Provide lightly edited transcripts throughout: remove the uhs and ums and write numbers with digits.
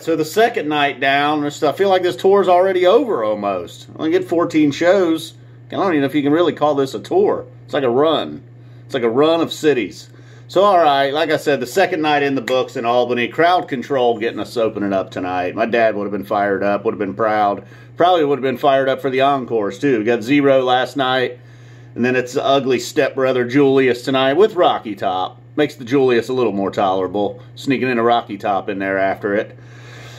So the second night down, I feel like this tour's already over almost. I only get 14 shows. I don't even know if you can really call this a tour. It's like a run. It's like a run of cities. So, all right, like I said, the second night in the books in Albany. Crowd control getting us opening up tonight. My dad would have been fired up, would have been proud. Probably would have been fired up for the encores, too. We got Zero last night, and then it's the ugly stepbrother Julius tonight with Rocky Top. Makes the Julius a little more tolerable. Sneaking in a Rocky Top in there after it.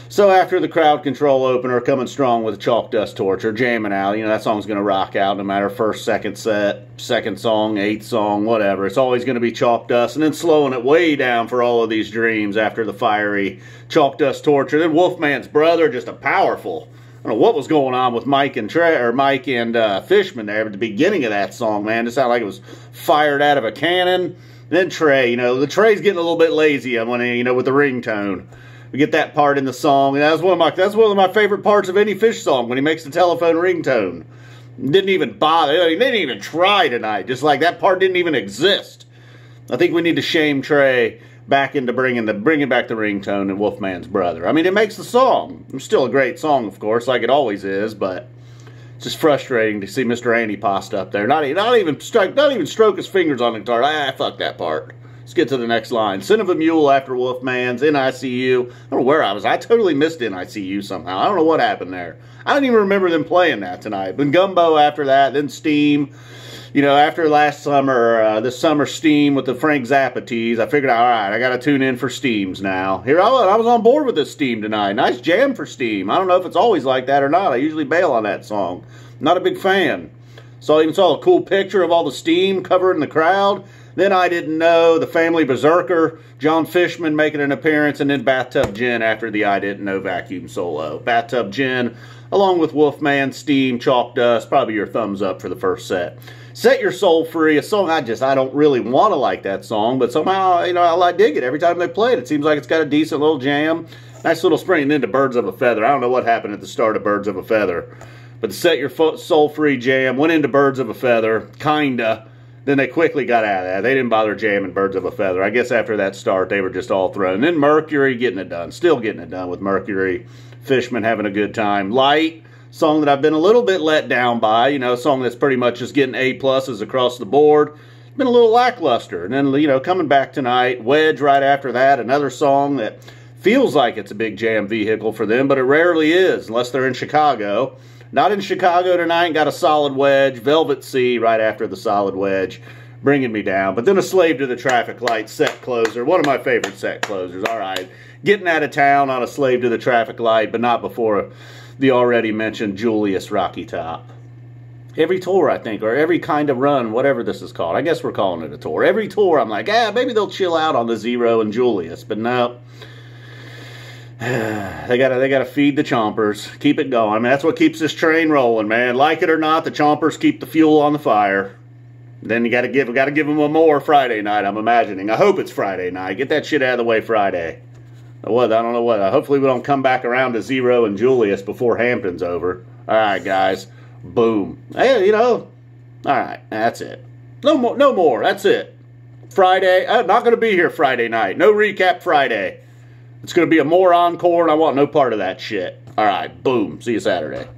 So after the crowd control opener, coming strong with Chalk Dust Torture, jamming out. You know, that song's going to rock out no matter first, second set, second song, eighth song, whatever. It's always going to be Chalk Dust. And then slowing it way down for All of These Dreams after the fiery Chalk Dust Torture. Then Wolfman's brother, just a powerful. I don't know what was going on with Mike and Fishman there at the beginning of that song, man. It sounded like it was fired out of a cannon. Then Trey, you know, the Trey's getting a little bit lazy when, you know, with the ringtone. We get that part in the song, and that's one of my favorite parts of any Phish song, when he makes the telephone ringtone. Didn't even bother. He didn't even try tonight. Just like that part didn't even exist. I think we need to shame Trey back into bringing back the ringtone and Wolfman's brother. I mean, it makes the song. It's still a great song, of course, like it always is, but it's just frustrating to see Mr. Andy Post up there. Not even stroke his fingers on the guitar. Fuck that part. Let's get to the next line. Son of a Mule after Wolfman's, NICU. I don't know where I was. I totally missed NICU somehow. I don't know what happened there. I don't even remember them playing that tonight. But Gumbo after that, then Steam. You know, after last summer, this summer Steam with the Frank Zappa tease, I figured, all right, I got to tune in for Steams now. Here I was on board with this Steam tonight. Nice jam for Steam. I don't know if it's always like that or not. I usually bail on that song. Not a big fan. So I even saw a cool picture of all the Steam covering the crowd. Then I Didn't Know, the Family Berserker, John Fishman making an appearance, and then Bathtub Gin after the I Didn't Know vacuum solo. Bathtub Gin, along with Wolfman, Steam, Chalk Dust, probably your thumbs up for the first set. Set Your Soul Free, a song I don't really want to like that song, but somehow, you know, I dig it every time they play it. It seems like it's got a decent little jam. Nice little spring into Birds of a Feather. I don't know what happened at the start of Birds of a Feather, but the Set Your Soul Free jam went into Birds of a Feather, kinda. Then they quickly got out of that. They didn't bother jamming Birds of a Feather. I guess after that start, they were just all thrown. And then Mercury getting it done. Still getting it done with Mercury. Fishman having a good time. Light, song that I've been a little bit let down by. You know, a song that's pretty much just getting A-pluses across the board. Been a little lackluster. And then, you know, coming back tonight, Wedge right after that. Another song that feels like it's a big jam vehicle for them, but it rarely is, unless they're in Chicago. Not in Chicago tonight, got a solid Wedge. Velvet Sea right after the solid Wedge, bringing me down. But then a Slave to the Traffic Light set closer. One of my favorite set closers. All right, getting out of town on a Slave to the Traffic Light, but not before the already mentioned Julius Rocky Top. Every tour, I think, or every kind of run, whatever this is called. I guess we're calling it a tour. Every tour, I'm like, maybe they'll chill out on the Zero and Julius, but no. They gotta feed the chompers. Keep it going. I mean, that's what keeps this train rolling, man. Like it or not, the chompers keep the fuel on the fire. Then we gotta give them a more Friday night, I'm imagining. I hope it's Friday night. Get that shit out of the way Friday. What? I don't know what. Hopefully we don't come back around to Zero and Julius before Hampton's over. All right, guys. Boom. Hey, you know. All right, that's it. No more. That's it. Friday. I'm not gonna be here Friday night. No recap Friday. It's going to be a more encore, and I want no part of that shit. All right, boom. See you Saturday.